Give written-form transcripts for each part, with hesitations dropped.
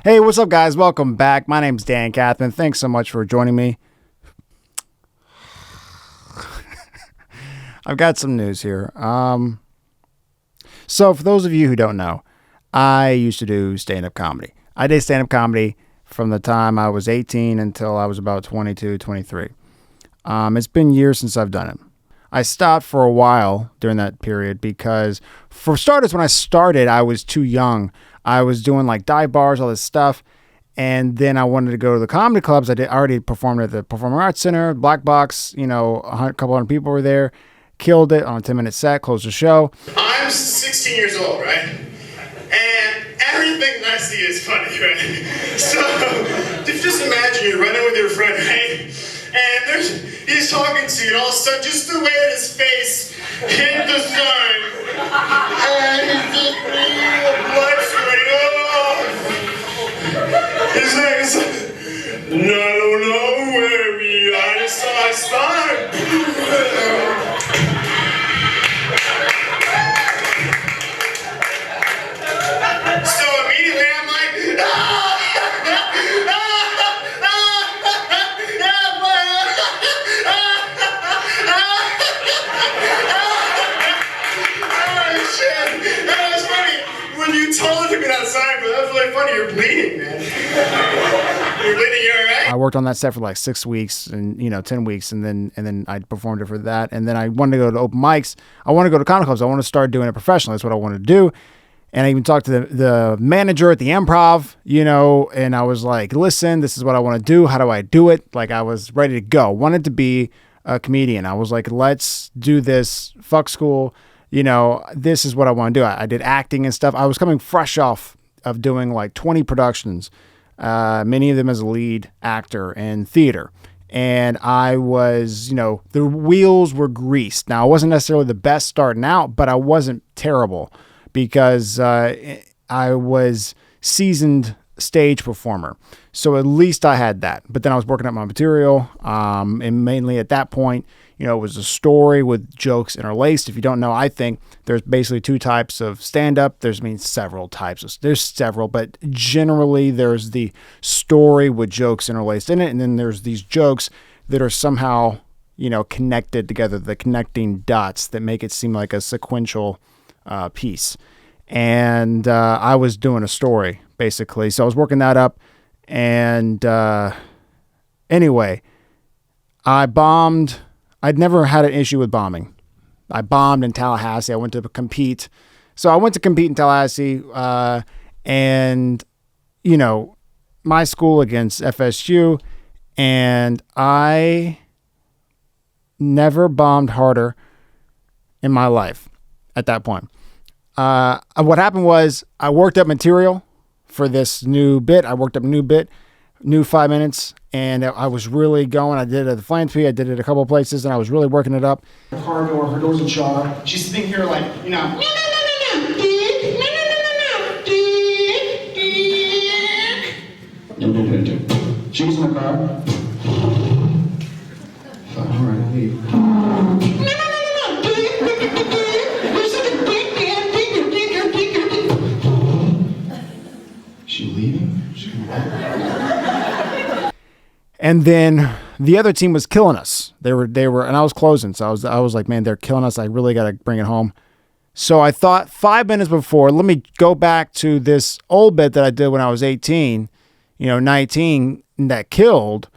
Hey, what's up, guys? Welcome back. My name's Dan Catherine. Thanks so much for joining me. I've got some news here. So for those of you who don't know, I used to do stand-up comedy. I did stand-up comedy from the time I was 18 until I was about 22, 23. It's been years since I've done it. I stopped for a while during that period because, for starters, when I started, I was too young. I was doing like dive bars, all this stuff. And then I wanted to go to the comedy clubs. I already performed at the Performing Arts Center, Black Box, a couple hundred people were there. Killed it on a 10-minute set, closed the show. I'm 16 years old, right? And everything I see is funny, right? So, just imagine you're running with your friend, right? And he's talking to you, and all of a sudden, just the way that his face hit the sun, and he's just blood spraying. He's like, no, where we are, so I start. So immediately I'm like, oh shit, that was funny. When you told it to me outside, but that was really funny. You're bleeding, man. You're bleeding, you all right? I worked on that set for like 6 weeks and 10 weeks, and then I performed it for that. And then I wanted to go to open mics. I want to go to comedy clubs. I want to start doing it professionally. That's what I wanted to do. And I even talked to the manager at the Improv, and I was like, listen, this is what I want to do. How do I do it? Like, I was ready to go. Wanted to be a comedian. I was like, let's do this. Fuck school. This is what I want to do. I did acting and stuff. I was coming fresh off of doing like 20 productions, many of them as a lead actor in theater. And I was, the wheels were greased. Now, I wasn't necessarily the best starting out, but I wasn't terrible, because I was seasoned stage performer. So at least I had that. But then I was working up my material. And mainly at that point, it was a story with jokes interlaced. If you don't know, I think there's basically two types of stand-up. There's several types. There's several, but generally there's the story with jokes interlaced in it. And then there's these jokes that are somehow, connected together, the connecting dots that make it seem like a sequential piece. And I was doing a story, basically. So I was working that up. And anyway, I bombed. I'd never had an issue with bombing. I bombed in Tallahassee. I went to compete. So I went to compete in Tallahassee. And, my school against FSU. And I never bombed harder in my life at that point. What happened was I worked up material for this new bit. I worked up a new bit, new 5 minutes, and I was really going. I did it at the Flames P. I did it at a couple of places, and I was really working it up. The car door, her door's ajar. She's sitting here like, no. She was in the car. All right, I'll leave. She leaving? She coming back? And then the other team was killing us. They were, and I was closing. So I was like, man, they're killing us. I really got to bring it home. So I thought 5 minutes before, let me go back to this old bit that I did when I was 18, 19, that killed,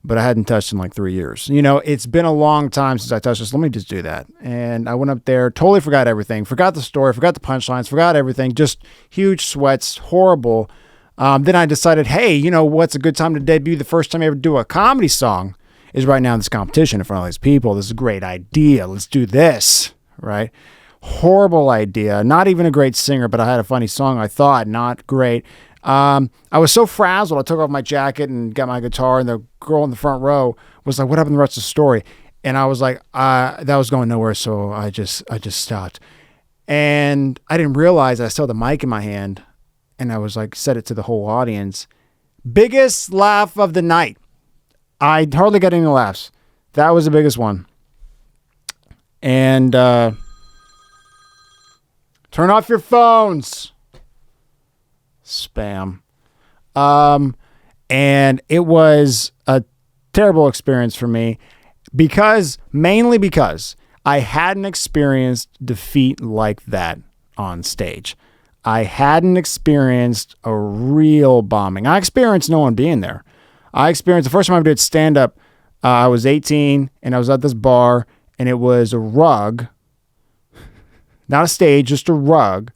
but I hadn't touched in like 3 years. It's been a long time since I touched this. Let me just do that. And I went up there, totally forgot everything, forgot the story, forgot the punchlines, forgot everything, just huge sweats, horrible. Then I decided, hey, what's a good time to debut? The first time I ever do a comedy song is right now in this competition in front of all these people. This is a great idea. Let's do this, right? Horrible idea. Not even a great singer, but I had a funny song, I thought. Not great. I was so frazzled, I took off my jacket and got my guitar, and the girl in the front row was like, what happened to the rest of the story? And I was like, that was going nowhere, so I just stopped. And I didn't realize I still had the mic in my hand, and I was like, said it to the whole audience. Biggest laugh of the night. I hardly got any laughs. That was the biggest one. And turn off your phones. Spam. And it was a terrible experience for me mainly because I hadn't experienced defeat like that on stage. I hadn't experienced a real bombing. I experienced no one being there. I experienced the first time I did stand up. I was 18 and I was at this bar, and it was a rug, not a stage, just a rug,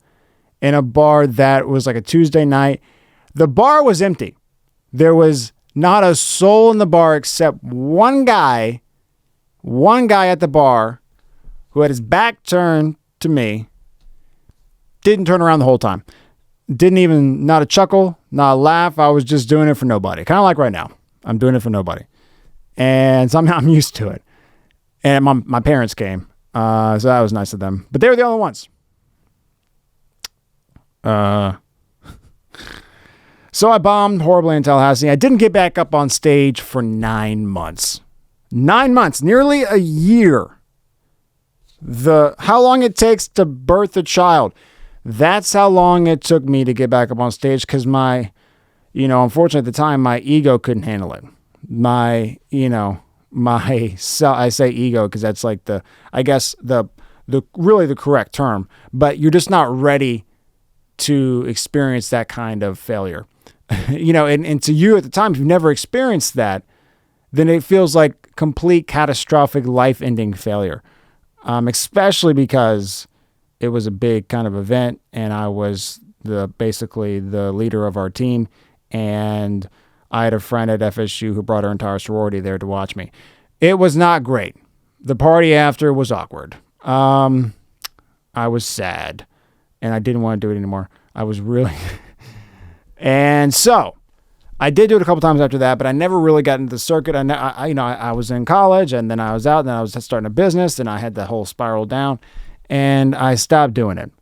in a bar that was like a Tuesday night. The bar was empty. There was not a soul in the bar except one guy at the bar who had his back turned to me, didn't turn around the whole time. Didn't even, not a chuckle, not a laugh. I was just doing it for nobody. Kind of like right now. I'm doing it for nobody. And somehow I'm used to it. And my parents came. So that was nice of them. But they were the only ones. So I bombed horribly in Tallahassee. I didn't get back up on stage for 9 months. 9 months, nearly a year. How long it takes to birth a child. That's how long it took me to get back up on stage, because unfortunately at the time, my ego couldn't handle it. I say ego because that's like the really the correct term, but you're just not ready to experience that kind of failure. And to you at the time, if you've never experienced that, then it feels like complete catastrophic life-ending failure. Especially because it was a big kind of event, and I was basically the leader of our team, and I had a friend at FSU who brought her entire sorority there to watch me. It was not great. The party after was awkward. I was sad, and I didn't want to do it anymore. I was really... And so I did do it a couple times after that, but I never really got into the circuit. I was in college, and then I was out, and then I was starting a business, and I had the whole spiral down, and I stopped doing it.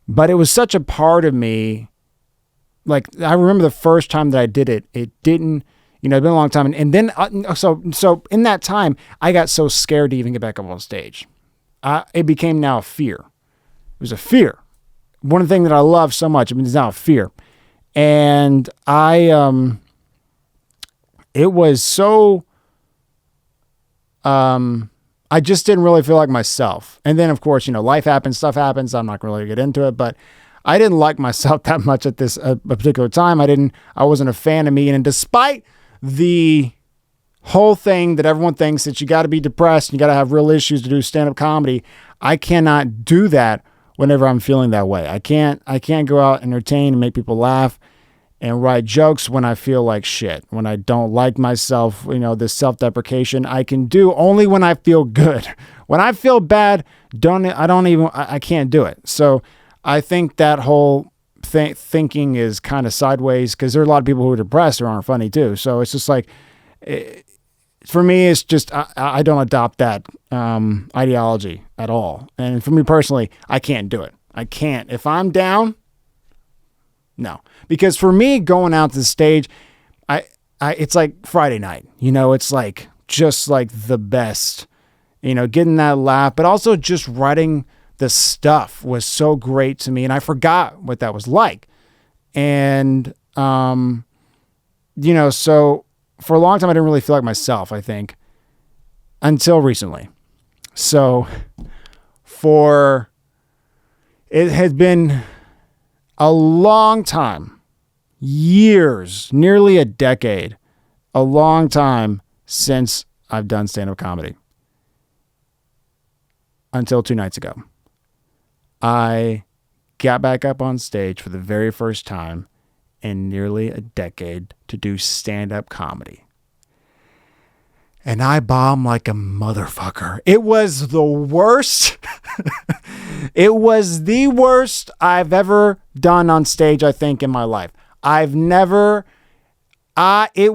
But it was such a part of me. Like, I remember the first time that I did it, it didn't, it'd been a long time. And then, so in that time, I got so scared to even get back up on stage. It became now a fear. It was a fear. One of the things that I love so much, it's now a fear. And it was so, I just didn't really feel like myself. And then, of course, life happens, stuff happens. I'm not going to really get into it, but I didn't like myself that much at this a particular time. I wasn't a fan of me. And despite the whole thing that everyone thinks that you got to be depressed and you got to have real issues to do stand-up comedy, I cannot do that whenever I'm feeling that way. I can't go out, entertain, and make people laugh and write jokes when I feel like shit, when I don't like myself, this self-deprecation I can do only when I feel good. When I feel bad, I can't do it. So I think that whole thinking is kind of sideways, because there are a lot of people who are depressed who aren't funny too. So it's just like, for me, it's just, I don't adopt that ideology at all. And for me personally, I can't do it. I can't. If I'm down, no. Because for me, going out to the stage, it's like Friday night. It's like just like the best. Getting that laugh, but also just writing the stuff was so great to me, and I forgot what that was like. And so for a long time, I didn't really feel like myself, I think, until recently. So it had been a long time, years, nearly a decade, a long time since I've done stand-up comedy. Until 2 nights ago. I got back up on stage for the very first time in nearly a decade to do stand-up comedy. And I bombed like a motherfucker. It was the worst. It was the worst I've ever done on stage, I think, in my life. It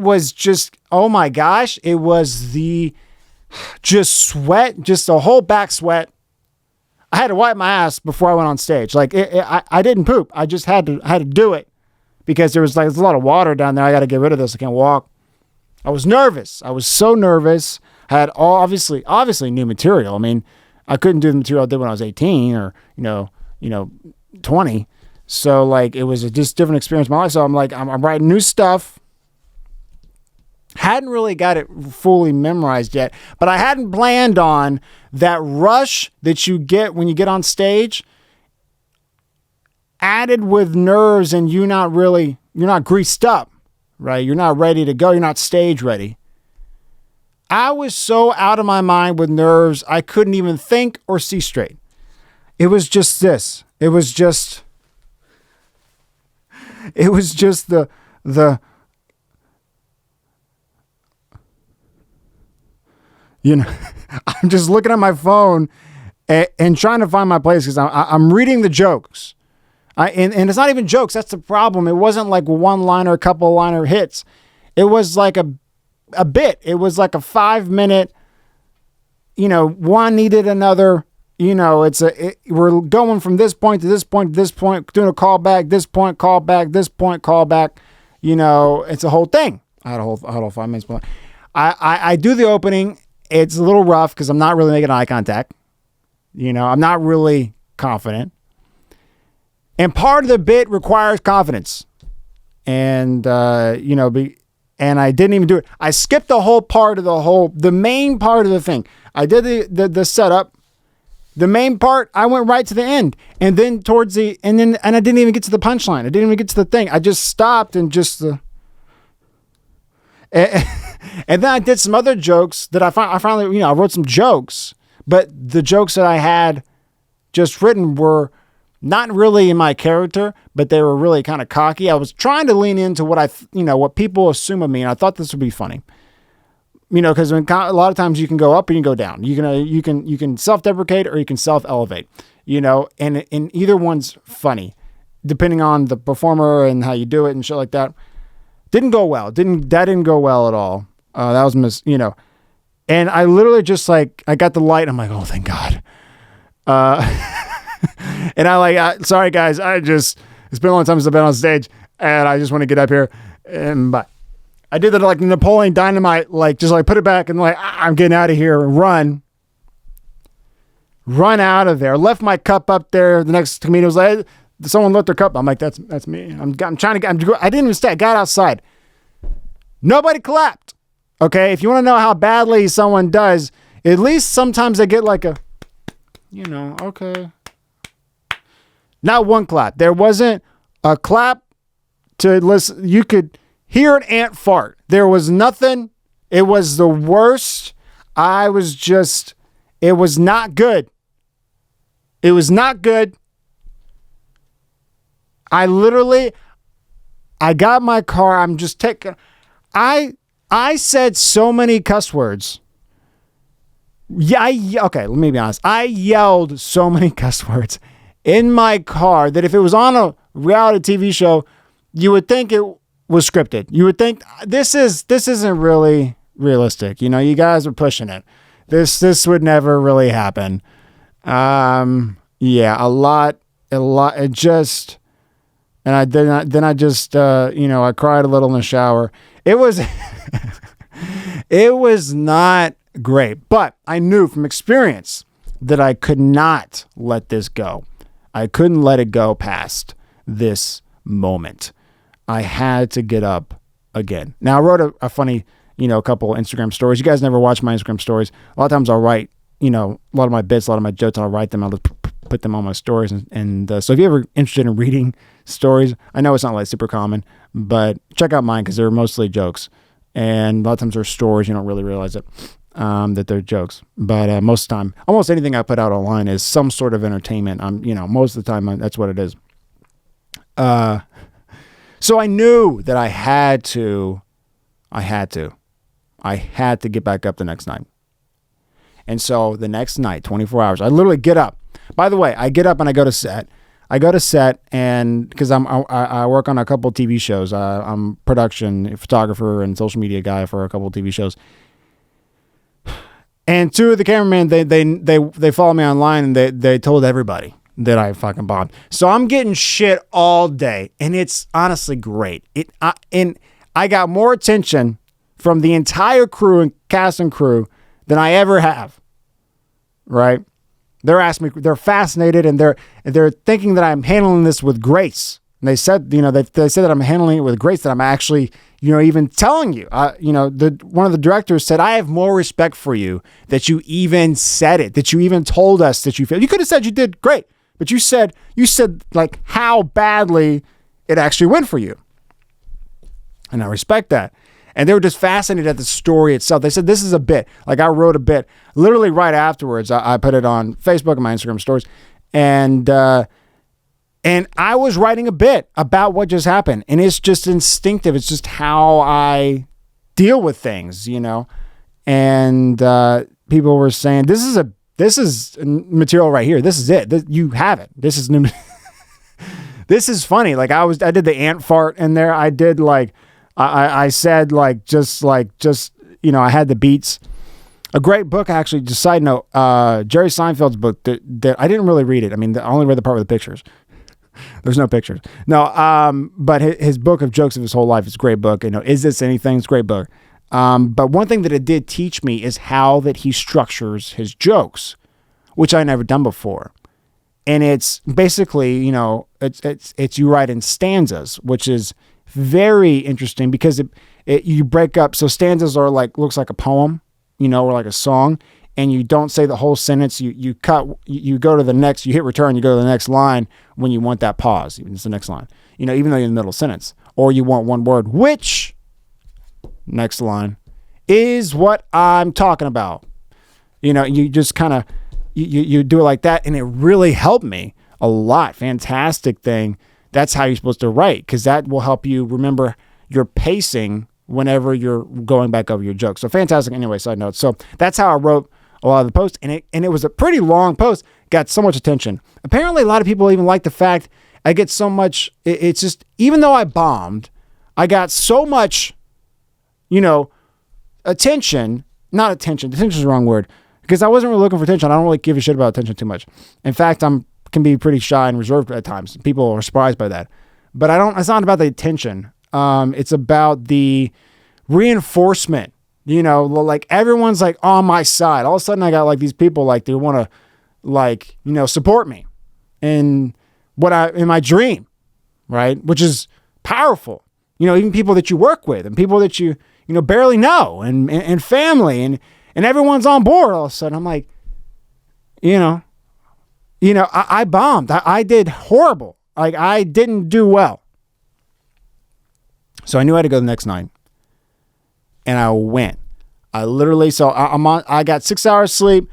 was just, oh my gosh, it was just sweat, just a whole back sweat. I had to wipe my ass before I went on stage. Like I didn't poop. I just had to do it because there's a lot of water down there. I got to get rid of this. I can't walk. I was nervous. I was so nervous. I had obviously new material. I mean, I couldn't do the material I did when I was 18 or 20. So like it was a just different experience in my life. So I'm like, I'm writing new stuff. Hadn't really got it fully memorized yet, but I hadn't planned on that rush that you get when you get on stage, added with nerves and you're not greased up, right? You're not ready to go. You're not stage ready. I was so out of my mind with nerves, I couldn't even think or see straight. It was just this. It was just the I'm just looking at my phone and trying to find my place because I'm reading the jokes. And it's not even jokes. That's the problem. It wasn't like one-liner, couple-liner hits. It was like a bit. It was like a 5-minute, one needed another. We're going from this point to this point to this point, doing a callback, this point, callback, this point, callback. It's a whole thing. I had a whole 5 minutes. I do the opening. It's a little rough because I'm not really making eye contact. I'm not really confident. And part of the bit requires confidence. And, and I didn't even do it. I skipped the whole part of the main part of the thing. I did the setup. The main part, I went right to the end. And then and I didn't even get to the punchline. I didn't even get to the thing. I just stopped and and then I did some other jokes that I finally, I wrote some jokes, but the jokes that I had just written were not really in my character, but they were really kind of cocky. I was trying to lean into what people assume of me, and I thought this would be funny. Because a lot of times you can go up and you can go down. You can self-deprecate or you can self-elevate. And either one's funny, depending on the performer and how you do it and shit like that. Didn't go well. That didn't go well at all. That was and I literally just I got the light. I'm like, oh, thank God. And sorry guys, it's been a long time since I've been on stage and I just want to get up here but I did that like Napoleon Dynamite, just put it back and I'm getting out of here and run out of there. Left my cup up there. The next comedian was like, someone left their cup. I'm like, that's me. I'm trying to I didn't even stay. I got outside. Nobody clapped. Okay. If you want to know how badly someone does, at least sometimes they get okay. Not one clap. There wasn't a clap to listen. You could hear an ant fart. There was nothing. It was the worst. It was not good. It was not good. I got my car. I'm just taking, I said so many cuss words. Yeah. Okay. Let me be honest. I yelled so many cuss words in my car that if it was on a reality TV show, you would think it was scripted. You would think this isn't really realistic. You guys are pushing it. This would never really happen. Yeah, a lot. It just, and I cried a little in the shower. It was, it was not great, but I knew from experience that I could not let this go. I couldn't let it go past this moment. I had to get up again. Now I wrote a funny, a couple Instagram stories. You guys never watch my Instagram stories. A lot of times I'll write, a lot of my bits, a lot of my jokes, I'll write them. I'll put them on my stories. And so if you're ever interested in reading stories, I know it's not super common, but check out mine because they're mostly jokes. And a lot of times they're stories. You don't really realize it, that they're jokes. But most of the time, almost anything I put out online is some sort of entertainment. Most of the time that's what it is. So I knew that I had to get back up the next night. And so the next night, 24 hours, I literally get up. By the way, I get up and I go to set. And because I work on a couple TV shows. I'm production photographer and social media guy for a couple TV shows. And two of the cameramen, they follow me online and they told everybody that I fucking bombed. So I'm getting shit all day, and it's honestly great. And I got more attention from the entire crew and cast and crew than I ever have. Right? They're asking me, they're fascinated, and they're thinking that I'm handling this with grace. And they said, they said that I'm handling it with grace, that I'm actually, even telling you. One of the directors said, I have more respect for you that you even said it, that you even told us that you failed. You could have said you did great, but you said like how badly it actually went for you. And I respect that. And they were just fascinated at the story itself. They said, this is a bit. Like, I wrote a bit literally right afterwards. I put it on Facebook and my Instagram stories. And I was writing a bit about what just happened. And it's just instinctive. It's just how I deal with things, And people were saying, this is material right here. This is it. You have it. This is new. This is funny. Like, I did the ant fart in there. I did like, I said I had the beats. A great book, actually, just side note, Jerry Seinfeld's book that I didn't really read it. I mean, I only read the part with the pictures. There's no pictures. No, but his book of jokes of his whole life is a great book. Is This Anything? It's a great book. But one thing that it did teach me is how that he structures his jokes, which I never done before. And it's basically, it's you write in stanzas, which is very interesting because you break up. So stanzas are looks like a poem, or like a song, and you don't say the whole sentence. You cut, you go to the next, you hit return, you go to the next line when you want that pause. It's the next line, even though you're in the middle of a sentence, or you want one word, which next line is what I'm talking about. You just kind of, you do it like that. And it really helped me a lot. Fantastic thing. That's how you're supposed to write, because that will help you remember your pacing whenever you're going back over your jokes. So fantastic. Anyway, side note. So that's how I wrote a lot of the posts, and it was a pretty long post. Got so much attention. Apparently, a lot of people even like the fact I get so much. It's just, even though I bombed, I got so much, attention. Not attention. Attention is the wrong word, because I wasn't really looking for attention. I don't really give a shit about attention too much. In fact, can be pretty shy and reserved at times. People are surprised by that. But it's not about the attention. It's about the reinforcement, like everyone's like on my side. All of a sudden I got like these people, like they want to support me in my dream, right? Which is powerful. Even people that you work with and people that you barely know and family and everyone's on board. All of a sudden I'm like, I bombed. I did horrible. Like, I didn't do well. So I knew I had to go the next night. And I went. I literally, I got 6 hours sleep,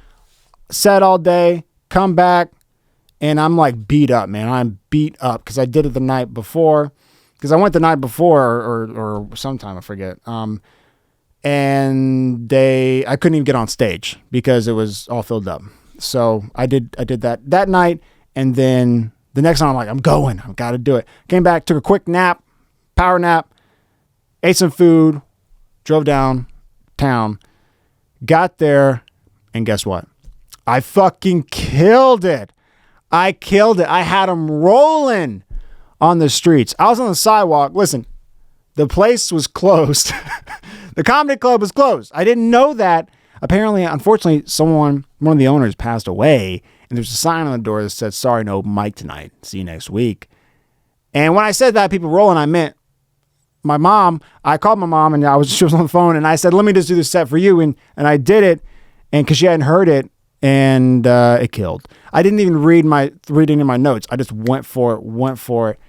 sat all day, come back, and I'm like beat up, man. I'm beat up because I did it the night before. Because I went the night before or sometime, I forget. And I couldn't even get on stage because it was all filled up. So I did that night, and then the next night I'm like, I'm going. I've got to do it. Came back, took a quick nap, power nap, ate some food, drove downtown, got there, and guess what? I fucking killed it. I killed it. I had them rolling on the streets. I was on the sidewalk. Listen, the place was closed. The comedy club was closed. I didn't know that. Apparently, unfortunately, one of the owners passed away, and there's a sign on the door that said, sorry, no open mic tonight. See you next week. And when I said that, people rolling, I meant my mom. I called my mom, and she was on the phone, and I said, let me just do this set for you. And I did it, and because she hadn't heard it, and it killed. I didn't even read any of my notes. I just went for it.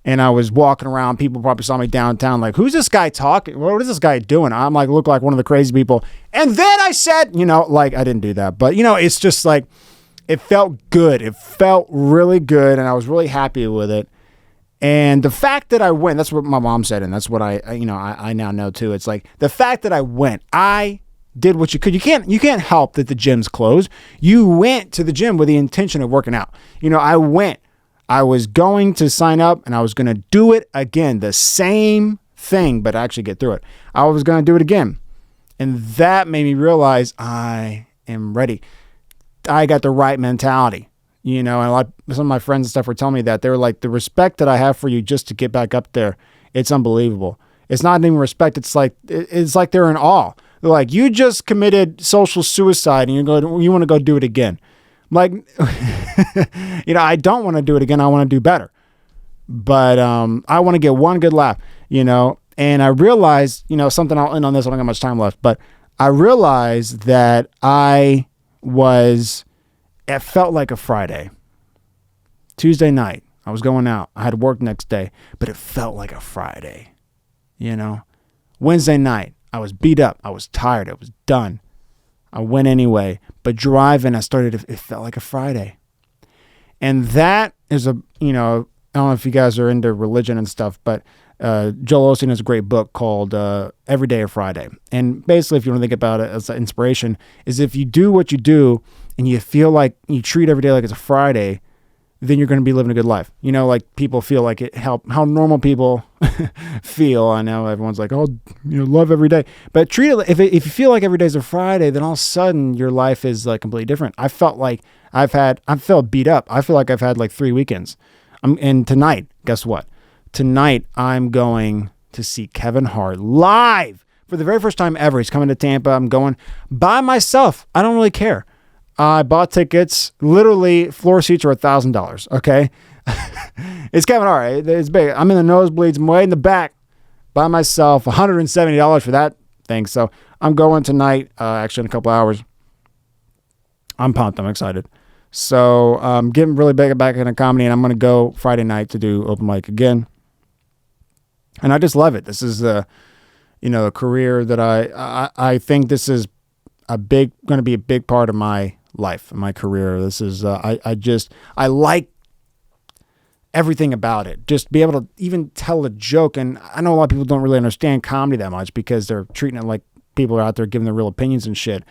And I was walking around. People probably saw me downtown like, who's this guy talking? What is this guy doing? I'm like, look like one of the crazy people. And then I said, I didn't do that. But, it's just like, it felt good. It felt really good. And I was really happy with it. And the fact that I went, that's what my mom said. And that's what I now know too. It's like the fact that I went, I did what you could. You can't help that the gym's closed. You went to the gym with the intention of working out. I went. I was going to sign up and I was going to do it again. The same thing, but actually get through it. I was going to do it again. And that made me realize I am ready. I got the right mentality. And some of my friends and stuff were telling me that. They were like, the respect that I have for you just to get back up there, it's unbelievable. It's not even respect. It's like they're in awe. They're like, you just committed social suicide and you want to go do it again. Like, I don't want to do it again. I want to do better. But I want to get one good laugh, And I realized, something, I'll end on this. I don't got much time left. But I realized that it felt like a Friday. Tuesday night, I was going out. I had work next day, but it felt like a Friday, Wednesday night, I was beat up. I was tired. I was done. I went anyway. But driving, it felt like a Friday. And that is I don't know if you guys are into religion and stuff, but Joel Osteen has a great book called Every Day a Friday. And basically, if you want to think about it as an inspiration, is if you do what you do and you feel like you treat every day like it's a Friday, then you're going to be living a good life. Like people feel like how normal people feel. I know everyone's like, oh, love every day. But treat it, if you feel like every day's a Friday, then all of a sudden your life is like completely different. I felt like I felt beat up. I feel like I've had like 3 weekends. And tonight, guess what? Tonight, I'm going to see Kevin Hart live for the very first time ever. He's coming to Tampa. I'm going by myself. I don't really care. I bought tickets. Literally, floor seats are $1,000. Okay, it's Kevin Hart. It's big. I'm in the nosebleeds. I'm way in the back by myself. $170 for that thing. So I'm going tonight. Actually, in a couple hours. I'm pumped. I'm excited. So I'm getting really big back into comedy, and I'm going to go Friday night to do open mic again. And I just love it. This is a career that I think this is going to be a big part of my life, my career. This is, I like everything about it. Just be able to even tell a joke. And I know a lot of people don't really understand comedy that much because they're treating it like people are out there giving their real opinions and shit.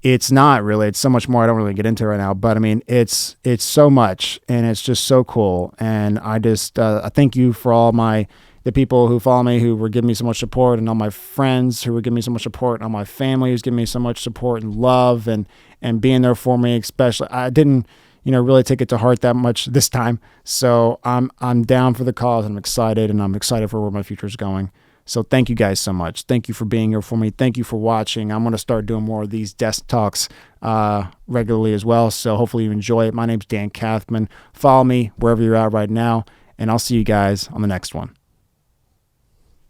It's not really. It's so much more. I don't really get into right now, but I mean, it's so much, and it's just so cool. And I just, I thank you for all the people who follow me, who were giving me so much support, and all my friends who were giving me so much support, and all my family who's giving me so much support and love and being there for me. Especially, I didn't, really take it to heart that much this time. So I'm down for the cause, and I'm excited, for where my future is going. So thank you guys so much. Thank you for being here for me. Thank you for watching. I'm going to start doing more of these desk talks regularly as well. So hopefully you enjoy it. My name's Dan Kathman. Follow me wherever you're at right now, and I'll see you guys on the next one.